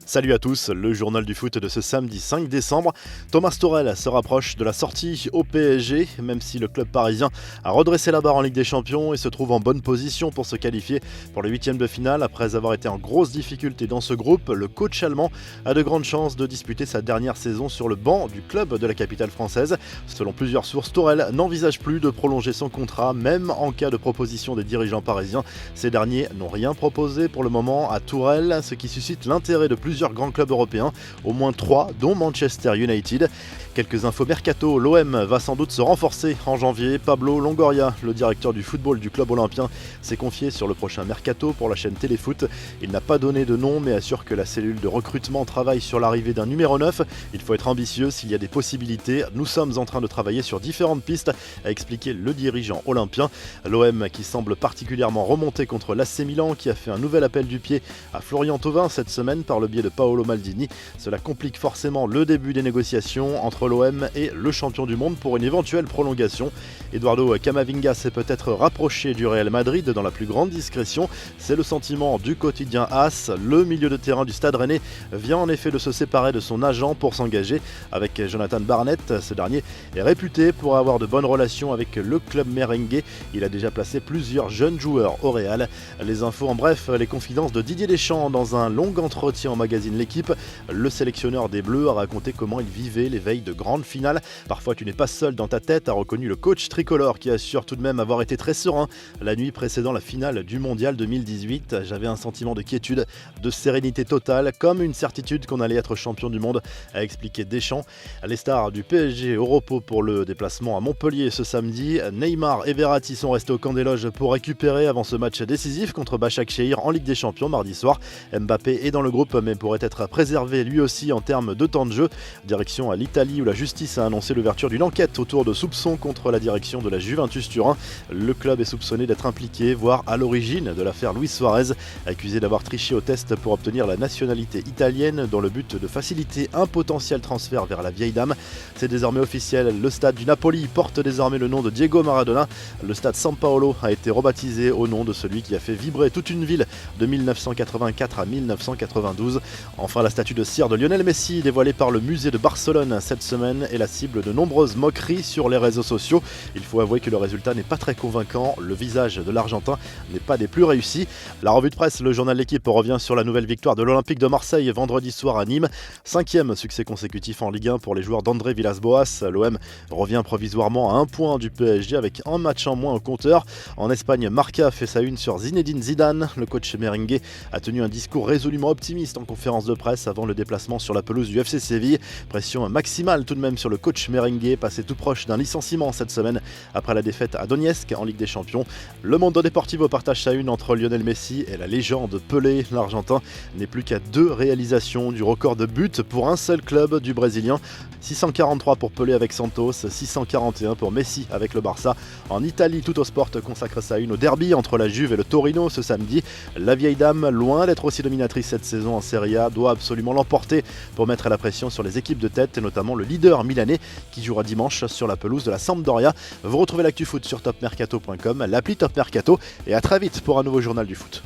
Salut à tous, le journal du foot de ce samedi 5 décembre. Thomas Tuchel se rapproche de la sortie au PSG, même si le club parisien a redressé la barre en Ligue des Champions et se trouve en bonne position pour se qualifier pour les huitièmes de finale. Après avoir été en grosse difficulté dans ce groupe, le coach allemand a de grandes chances de disputer sa dernière saison sur le banc du club de la capitale française. Selon plusieurs sources, Tuchel n'envisage plus de prolonger son contrat, même en cas de proposition des dirigeants parisiens. Ces derniers n'ont rien proposé pour le moment à Tuchel, ce qui suscite l'intérêt de plusieurs grands clubs européens, au moins 3, dont Manchester United. Quelques infos mercato, l'OM va sans doute se renforcer en janvier. Pablo Longoria, le directeur du football du club olympien, s'est confié sur le prochain mercato pour la chaîne Téléfoot. Il n'a pas donné de nom, mais assure que la cellule de recrutement travaille sur l'arrivée d'un numéro 9. Il faut être ambitieux s'il y a des possibilités. Nous sommes en train de travailler sur différentes pistes, a expliqué le dirigeant olympien. L'OM qui semble particulièrement remonté contre l'AC Milan, qui a fait un nouvel appel du pied à Florian Thauvin cette semaine par le biais de Paolo Maldini. Cela complique forcément le début des négociations entre l'OM et le champion du monde pour une éventuelle prolongation. Eduardo Camavinga s'est peut-être rapproché du Real Madrid dans la plus grande discrétion. C'est le sentiment du quotidien AS. Le milieu de terrain du Stade Rennais vient en effet de se séparer de son agent pour s'engager avec Jonathan Barnett. Ce dernier est réputé pour avoir de bonnes relations avec le club merengue. Il a déjà placé plusieurs jeunes joueurs au Real. Les infos en bref, les confidences de Didier Deschamps dans un long entretien au magazine L'Équipe. Le sélectionneur des Bleus a raconté comment il vivait les veilles de grande finale. Parfois tu n'es pas seul dans ta tête, a reconnu le coach tricolore qui assure tout de même avoir été très serein la nuit précédant la finale du Mondial 2018. J'avais un sentiment de quiétude, de sérénité totale, comme une certitude qu'on allait être champion du monde, a expliqué Deschamps. Les stars du PSG au repos pour le déplacement à Montpellier ce samedi. Neymar et Verratti sont restés au camp des loges pour récupérer avant ce match décisif contre Başakşehir en Ligue des Champions mardi soir. Mbappé est dans le groupe mais pourrait être préservé lui aussi en termes de temps de jeu. Direction à l'Italie où la justice a annoncé l'ouverture d'une enquête autour de soupçons contre la direction de la Juventus Turin. Le club est soupçonné d'être impliqué, voire à l'origine de l'affaire Luis Suarez, accusé d'avoir triché au test pour obtenir la nationalité italienne dans le but de faciliter un potentiel transfert vers la vieille dame. C'est désormais officiel, le stade du Napoli porte désormais le nom de Diego Maradona. Le stade San Paolo a été rebaptisé au nom de celui qui a fait vibrer toute une ville de 1984 à 1992. Enfin, la statue de cire de Lionel Messi dévoilée par le musée de Barcelone cette semaine est la cible de nombreuses moqueries sur les réseaux sociaux. Il faut avouer que le résultat n'est pas très convaincant. Le visage de l'Argentin n'est pas des plus réussis. La revue de presse, le journal L'Équipe revient sur la nouvelle victoire de l'Olympique de Marseille vendredi soir à Nîmes. 5e succès consécutif en Ligue 1 pour les joueurs d'André Villas-Boas. L'OM revient provisoirement à un point du PSG avec un match en moins au compteur. En Espagne, Marca fait sa une sur Zinedine Zidane. Le coach merengue a tenu un discours résolument optimiste en conférence de presse avant le déplacement sur la pelouse du FC Séville. Pression maximale tout de même sur le coach merengue, passé tout proche d'un licenciement cette semaine après la défaite à Donetsk en Ligue des Champions. Le Mundo Deportivo partage sa une entre Lionel Messi et la légende Pelé. L'Argentin n'est plus qu'à 2 réalisations du record de buts pour un seul club du Brésilien. 643 pour Pelé avec Santos, 641 pour Messi avec le Barça. En Italie, Tuttosport consacre sa une au derby entre la Juve et le Torino ce samedi. La vieille dame, loin d'être aussi dominatrice cette saison en Serie A, doit absolument l'emporter pour mettre la pression sur les équipes de tête et notamment le leader milanais qui jouera dimanche sur la pelouse de la Sampdoria. Vous retrouvez l'actu foot sur topmercato.com, l'appli Top Mercato et à très vite pour un nouveau journal du foot.